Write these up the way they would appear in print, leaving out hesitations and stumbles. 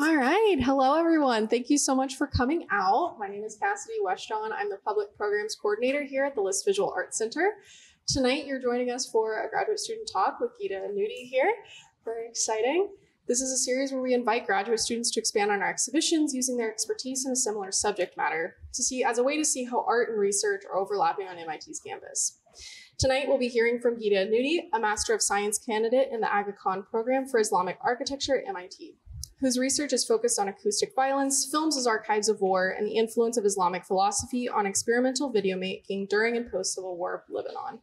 All right. Hello, everyone. Thank you so much for coming out. My name is Cassidy Westjohn. I'm the Public Programs Coordinator here at the List Visual Arts Center. Tonight, you're joining us for a graduate student talk with Ghida Anouti here. Very exciting. This is a series where we invite graduate students to expand on our exhibitions using their expertise in a similar subject matter as a way to see how art and research are overlapping on MIT's campus. Tonight, we'll be hearing from Ghida Anouti, a Master of Science candidate in the Aga Khan Program for Islamic Architecture at MIT, whose research is focused on acoustic violence, films as archives of war, and the influence of Islamic philosophy on experimental video making during and post-Civil War Lebanon.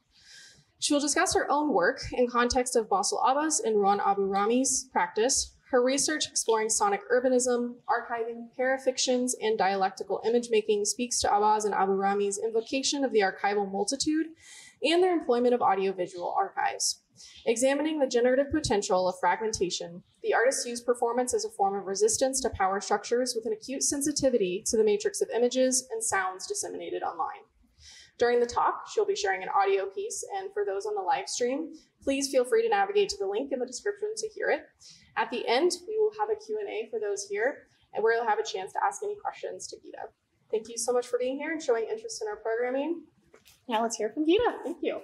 She will discuss her own work in context of Basel Abbas and Ruanne Abou-Rahme's practice, her research exploring sonic urbanism, archiving, parafictions, and dialectical image making speaks to Abbas and Abou-Rahme's invocation of the archival multitude and their employment of audiovisual archives. Examining the generative potential of fragmentation, the artists use performance as a form of resistance to power structures with an acute sensitivity to the matrix of images and sounds disseminated online. During the talk, she'll be sharing an audio piece, and for those on the live stream, please feel free to navigate to the link in the description to hear it. At the end, we will have a Q&A for those here, and where you'll have a chance to ask any questions to Ghida. Thank you so much for being here and showing interest in our programming. Now let's hear from Ghida. Thank you.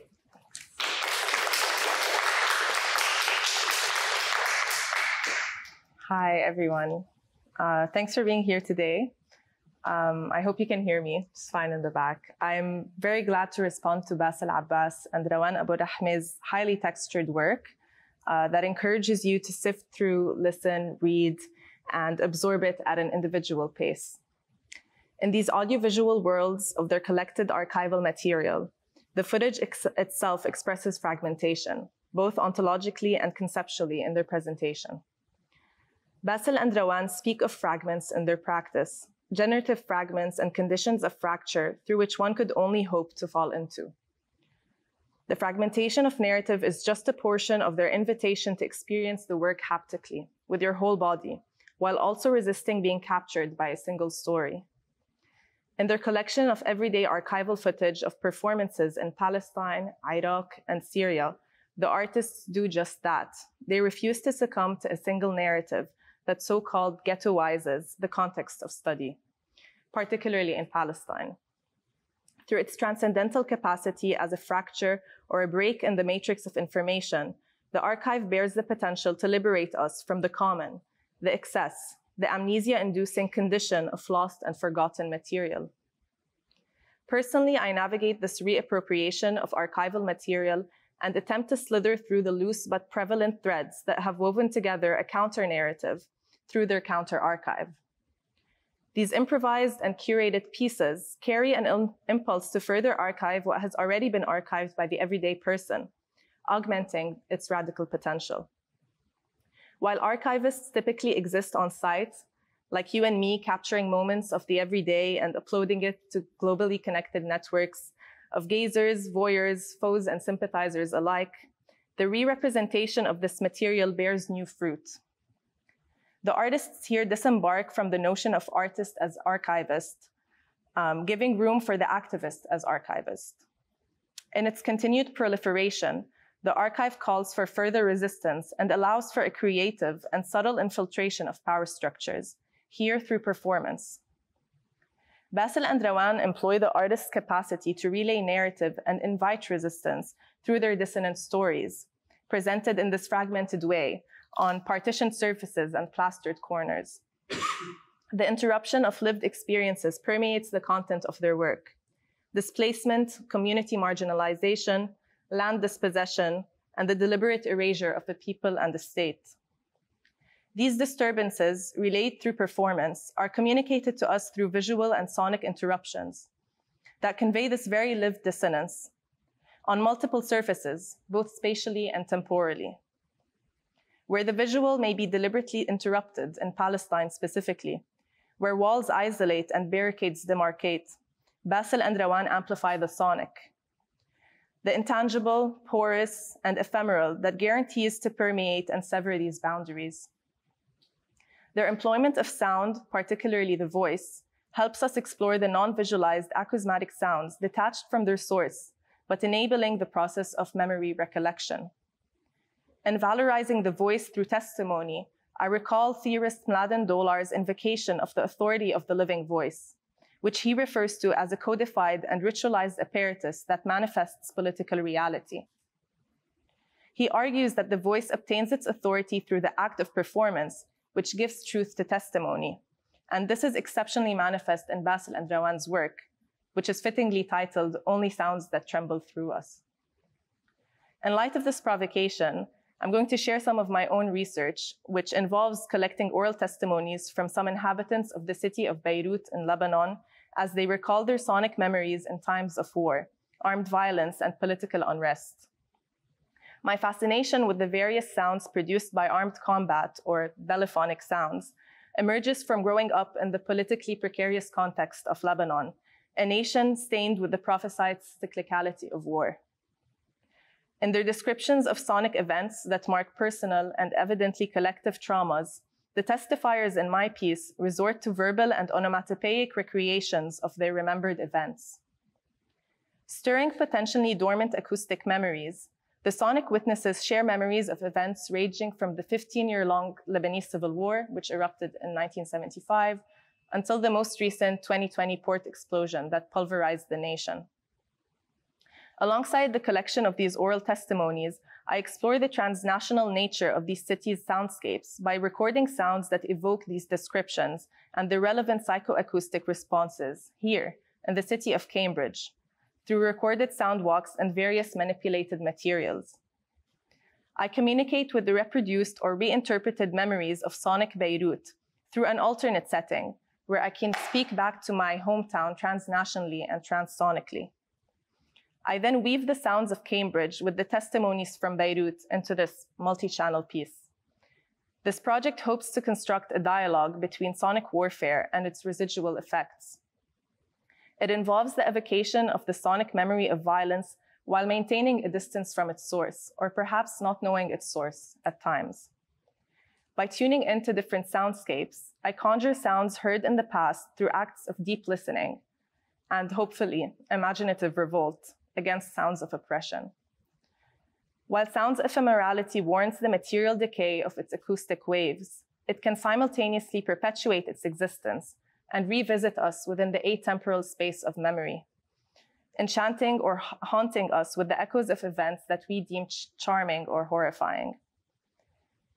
Hi, everyone. Thanks for being here today. I hope you can hear me just fine in the back. I'm very glad to respond to Basel, Abbas and Ruanne Abou-Rahme's highly textured work that encourages you to sift through, listen, read, and absorb it at an individual pace. In these audiovisual worlds of their collected archival material, the footage itself expresses fragmentation, both ontologically and conceptually in their presentation. Basel and Ruanne speak of fragments in their practice, generative fragments and conditions of fracture through which one could only hope to fall into. The fragmentation of narrative is just a portion of their invitation to experience the work haptically, with your whole body, while also resisting being captured by a single story. In their collection of everyday archival footage of performances in Palestine, Iraq, and Syria, the artists do just that. They refuse to succumb to a single narrative that so-called ghettoizes the context of study, particularly in Palestine. Through its transcendental capacity as a fracture or a break in the matrix of information, the archive bears the potential to liberate us from the common, the excess, the amnesia-inducing condition of lost and forgotten material. Personally, I navigate this reappropriation of archival material and attempt to slither through the loose but prevalent threads that have woven together a counter-narrative through their counter-archive. These improvised and curated pieces carry an impulse to further archive what has already been archived by the everyday person, augmenting its radical potential. While archivists typically exist on site, like you and me, capturing moments of the everyday and uploading it to globally connected networks of gazers, voyeurs, foes, and sympathizers alike, the re-representation of this material bears new fruit. The artists here disembark from the notion of artist as archivist, giving room for the activist as archivist. In its continued proliferation, the archive calls for further resistance and allows for a creative and subtle infiltration of power structures, here through performance. Basel and Ruanne employ the artist's capacity to relay narrative and invite resistance through their dissonant stories, presented in this fragmented way on partitioned surfaces and plastered corners. The interruption of lived experiences permeates the content of their work. Displacement, community marginalization, land dispossession, and the deliberate erasure of the people and the state. These disturbances, relayed through performance, are communicated to us through visual and sonic interruptions that convey this very lived dissonance on multiple surfaces, both spatially and temporally. Where the visual may be deliberately interrupted, in Palestine specifically, where walls isolate and barricades demarcate, Basel and Ruanne amplify the sonic, the intangible, porous, and ephemeral that guarantees to permeate and sever these boundaries. Their employment of sound, particularly the voice, helps us explore the non-visualized acousmatic sounds detached from their source, but enabling the process of memory recollection. And valorizing the voice through testimony, I recall theorist Mladen Dolar's invocation of the authority of the living voice, which he refers to as a codified and ritualized apparatus that manifests political reality. He argues that the voice obtains its authority through the act of performance, which gives truth to testimony. And this is exceptionally manifest in Basel and Ruanne's work, which is fittingly titled Only Sounds That Tremble Through Us. In light of this provocation, I'm going to share some of my own research, which involves collecting oral testimonies from some inhabitants of the city of Beirut in Lebanon as they recall their sonic memories in times of war, armed violence, and political unrest. My fascination with the various sounds produced by armed combat, or bellophonic sounds, emerges from growing up in the politically precarious context of Lebanon, a nation stained with the prophesied cyclicality of war. In their descriptions of sonic events that mark personal and evidently collective traumas, the testifiers in my piece resort to verbal and onomatopoeic recreations of their remembered events. Stirring potentially dormant acoustic memories, the sonic witnesses share memories of events ranging from the 15-year-long Lebanese Civil War, which erupted in 1975, until the most recent 2020 port explosion that pulverized the nation. Alongside the collection of these oral testimonies, I explore the transnational nature of these cities' soundscapes by recording sounds that evoke these descriptions and the relevant psychoacoustic responses here in the city of Cambridge, through recorded sound walks and various manipulated materials. I communicate with the reproduced or reinterpreted memories of sonic Beirut through an alternate setting, where I can speak back to my hometown transnationally and transsonically. I then weave the sounds of Cambridge with the testimonies from Beirut into this multi-channel piece. This project hopes to construct a dialogue between sonic warfare and its residual effects. It involves the evocation of the sonic memory of violence while maintaining a distance from its source, or perhaps not knowing its source at times. By tuning into different soundscapes, I conjure sounds heard in the past through acts of deep listening and, hopefully, imaginative revolt against sounds of oppression. While sound's ephemerality warrants the material decay of its acoustic waves, it can simultaneously perpetuate its existence and revisit us within the atemporal space of memory, enchanting or haunting us with the echoes of events that we deem charming or horrifying.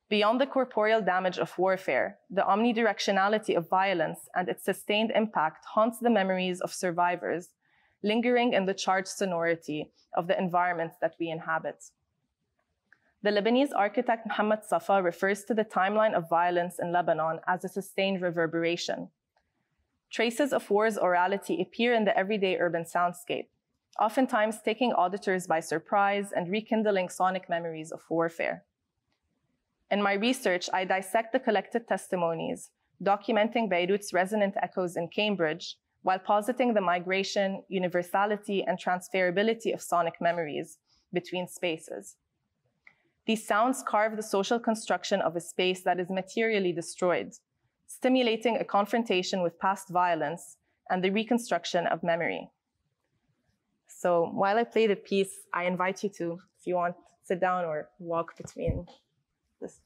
Beyond the corporeal damage of warfare, the omnidirectionality of violence and its sustained impact haunts the memories of survivors, lingering in the charged sonority of the environments that we inhabit. The Lebanese architect Mohammed Safa refers to the timeline of violence in Lebanon as a sustained reverberation. Traces of war's orality appear in the everyday urban soundscape, oftentimes taking auditors by surprise and rekindling sonic memories of warfare. In my research, I dissect the collected testimonies, documenting Beirut's resonant echoes in Cambridge, while positing the migration, universality, and transferability of sonic memories between spaces. These sounds carve the social construction of a space that is materially destroyed, stimulating a confrontation with past violence and the reconstruction of memory. So while I play the piece, I invite you to, if you want, sit down or walk between this.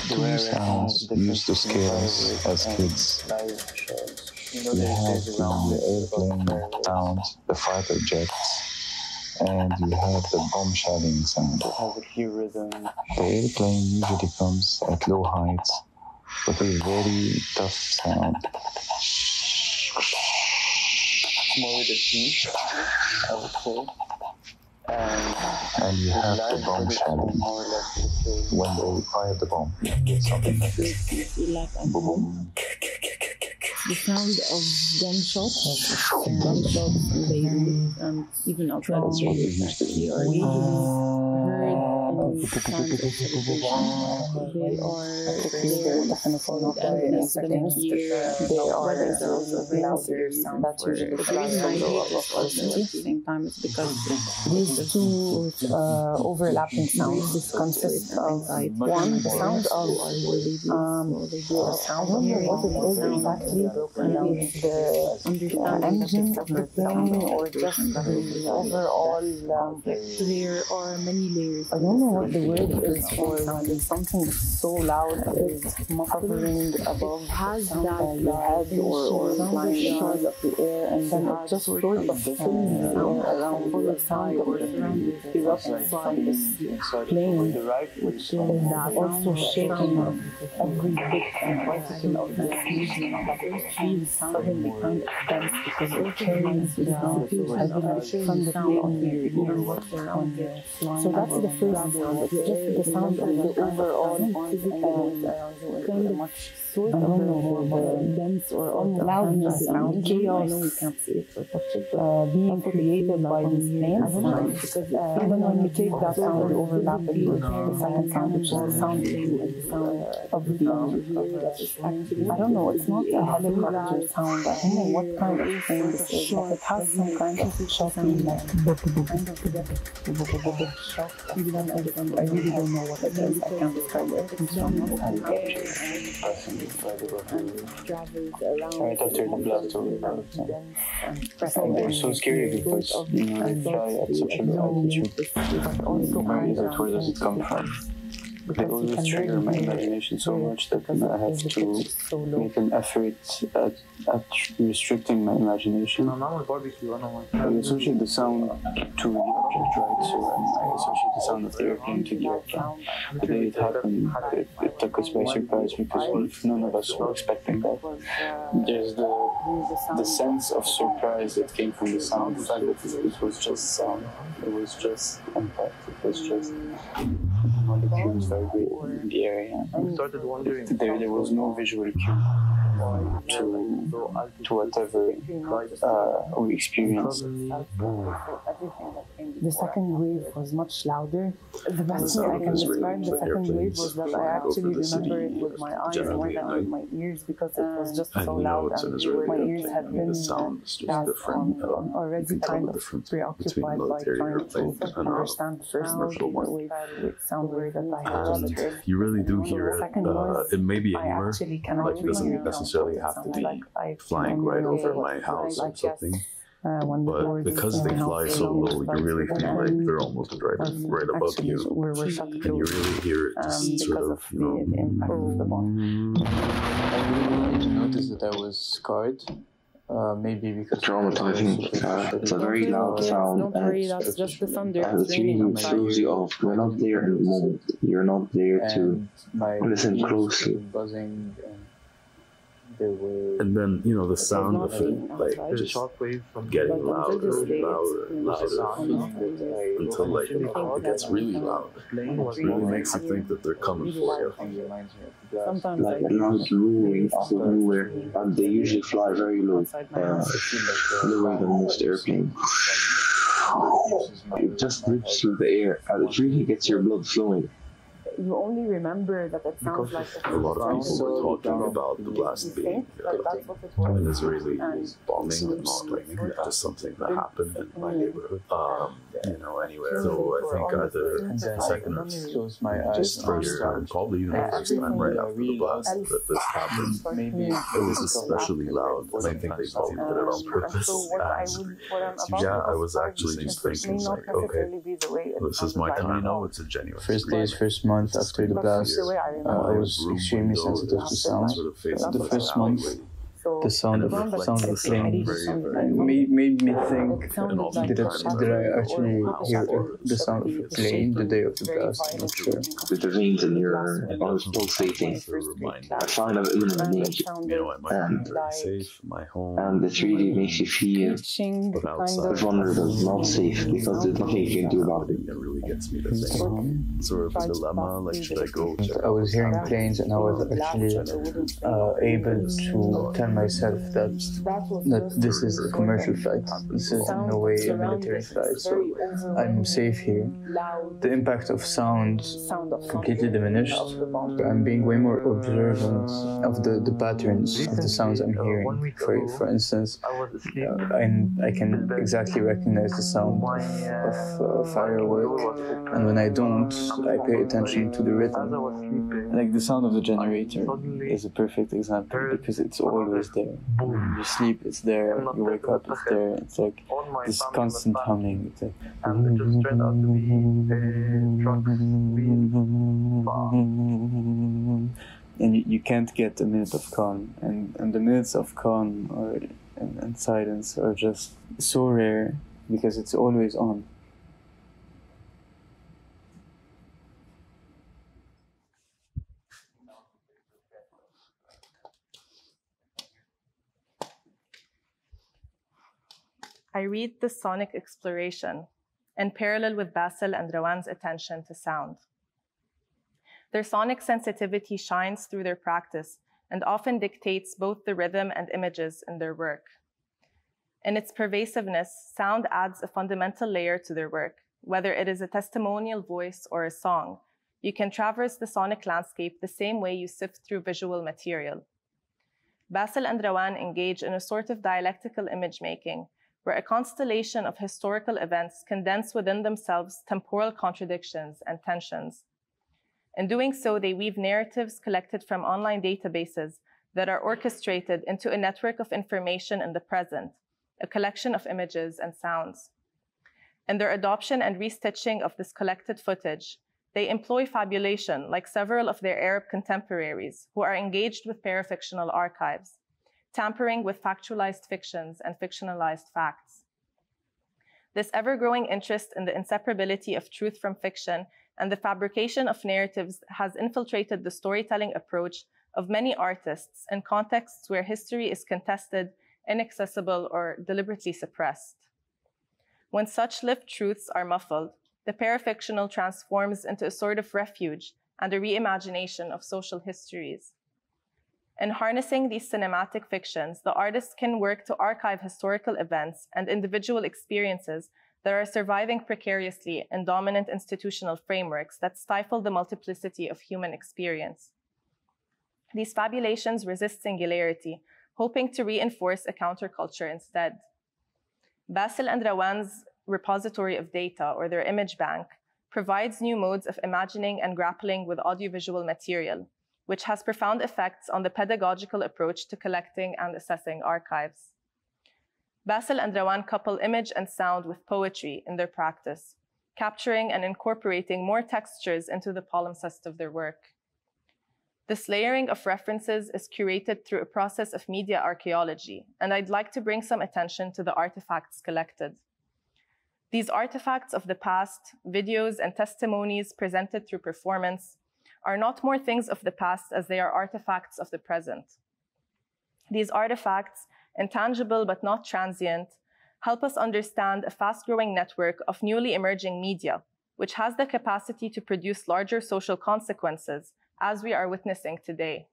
Two sounds used to scare us as kids. We have the airplane sound, the fighter jets, and you have the bomb shelling sound. The airplane usually comes at low heights with a very tough sound. More with the teeth, I would say. And you have the bomb shelling. When they fire the bomb, something like this. Boom. The sound of gunshots in Beirut and even outside of Beirut actually are usually heard in same time, it's because these two overlapping sounds consist of one, the sound of the sound here, what it is exactly, maybe it's the engine of the plane or just the overall there are many layers. I don't know what the word is for when something so loud is hovering above has that your head or flying short of the air, and then it just sort of fills the air around the side or erupts from this plane, which is also shaking every bit and particle of the region that feels suddenly kind of dense because it carries the sound from the plane to your ear. So that's the first sound. It's just the sound of the overall physical kind of much sort of the dense or loudness and chaos being created by these planes. Even when you take that sound overlapping with the second sound, which is the sound of the I don't know, it's not a helicopter sound. I don't know what kind of thing this is, but it has some kind of shocking shock. I really don't know what it is. I can't describe it. Right after the blast they're so scary because they fly at such a low altitude. Where does it come from? They always trigger my imagination so much that I have to make an effort at restricting my imagination. I associate the sound to the object, right? So I associate the sound of the airplane to the airplane. The day it happened, it took us by surprise because none of us were expecting that. There's the sense of surprise that came from the sound. The fact that it was just sound. It was just impact. It was just molecules vibrating in the area. We started wondering. There was no visual cue to whatever we experienced. The second wave was much louder. The best way I can describe the second wave was that I actually remember it with my eyes more than with my ears because it was just so loud and my ears had been already kind of preoccupied by trying to understand the first wave sound wave that I had just heard. You really do hear it. It may be anywhere. Like it doesn't necessarily have to be flying right over my house or something. But because they fly so low, you really feel like they're almost right above you, and you really hear it just sort of, I really wanted to notice that I was scarred. Maybe because traumatizing. It's a very loud sound, and it really throws you off. You're not there in the moment. You're not there to listen closely. Buzzing. And then, the sound of it, like, just getting louder and louder and louder until, like, it gets really loud. It really makes you think that they're coming for you. Like a loud roaring out of nowhere, and they usually fly very low, lower than most airplanes. It just rips through the air, and it really gets your blood flowing. You only remember that it sounds like a lot of people were talking about the blast being an Israeli bombing and not just something that happened in my neighborhood, anywhere. So I think either second or just first time, probably even the first time right after the blast that this happened, it was especially loud. And I think they probably did it on purpose. I was actually just thinking, like, okay, this is my time. It's a genuine. First days, first month after the blast, I was extremely sensitive to sound. The first month, the sound of the plane made me think, did I actually hear the sound of a plane the day of the blast? I'm not sure. The veins in your are pulsating. I find out illumination, and it really makes you feel vulnerable, not safe, because there's nothing you can do about it. It really gets me to think. Sort of a dilemma, like, should I go? I was hearing planes, and I was actually able to tell myself that this is a commercial flight. This is in no way a military flight, so I'm safe here. The impact of sound completely diminished. I'm being way more observant of the patterns of the sounds I'm hearing. For instance, I can exactly recognize the sound of firework, and when I don't, I pay attention to the rhythm. Like the sound of the generator is a perfect example because it's always there. You sleep, it's there. You wake up, it's there. It's like this constant humming. It's like, and you can't get a minute of calm, and the minutes of calm and silence are just so rare because it's always on. I read the sonic exploration in parallel with Basel and Ruanne's attention to sound. Their sonic sensitivity shines through their practice and often dictates both the rhythm and images in their work. In its pervasiveness, sound adds a fundamental layer to their work. Whether it is a testimonial voice or a song, you can traverse the sonic landscape the same way you sift through visual material. Basel and Ruanne engage in a sort of dialectical image making, where a constellation of historical events condense within themselves temporal contradictions and tensions. In doing so, they weave narratives collected from online databases that are orchestrated into a network of information in the present, a collection of images and sounds. In their adoption and restitching of this collected footage, they employ fabulation like several of their Arab contemporaries who are engaged with parafictional archives, tampering with factualized fictions and fictionalized facts. This ever-growing interest in the inseparability of truth from fiction and the fabrication of narratives has infiltrated the storytelling approach of many artists in contexts where history is contested, inaccessible, or deliberately suppressed. When such lived truths are muffled, the parafictional transforms into a sort of refuge and a reimagination of social histories. In harnessing these cinematic fictions, the artist can work to archive historical events and individual experiences that are surviving precariously in dominant institutional frameworks that stifle the multiplicity of human experience. These fabulations resist singularity, hoping to reinforce a counterculture instead. Basel and Ruanne's repository of data, or their image bank, provides new modes of imagining and grappling with audiovisual material, which has profound effects on the pedagogical approach to collecting and assessing archives. Basel and Ruanne couple image and sound with poetry in their practice, capturing and incorporating more textures into the palimpsest of their work. This layering of references is curated through a process of media archaeology, and I'd like to bring some attention to the artifacts collected. These artifacts of the past, videos and testimonies presented through performance, are not more things of the past as they are artifacts of the present. These artifacts, intangible but not transient, help us understand a fast-growing network of newly emerging media, which has the capacity to produce larger social consequences, as we are witnessing today.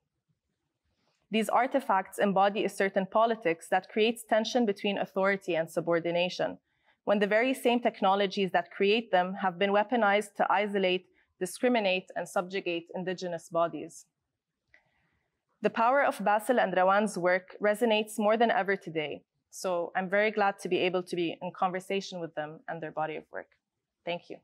These artifacts embody a certain politics that creates tension between authority and subordination, when the very same technologies that create them have been weaponized to isolate, discriminate, and subjugate indigenous bodies. The power of Basel and Ruanne's work resonates more than ever today, so I'm very glad to be able to be in conversation with them and their body of work. Thank you.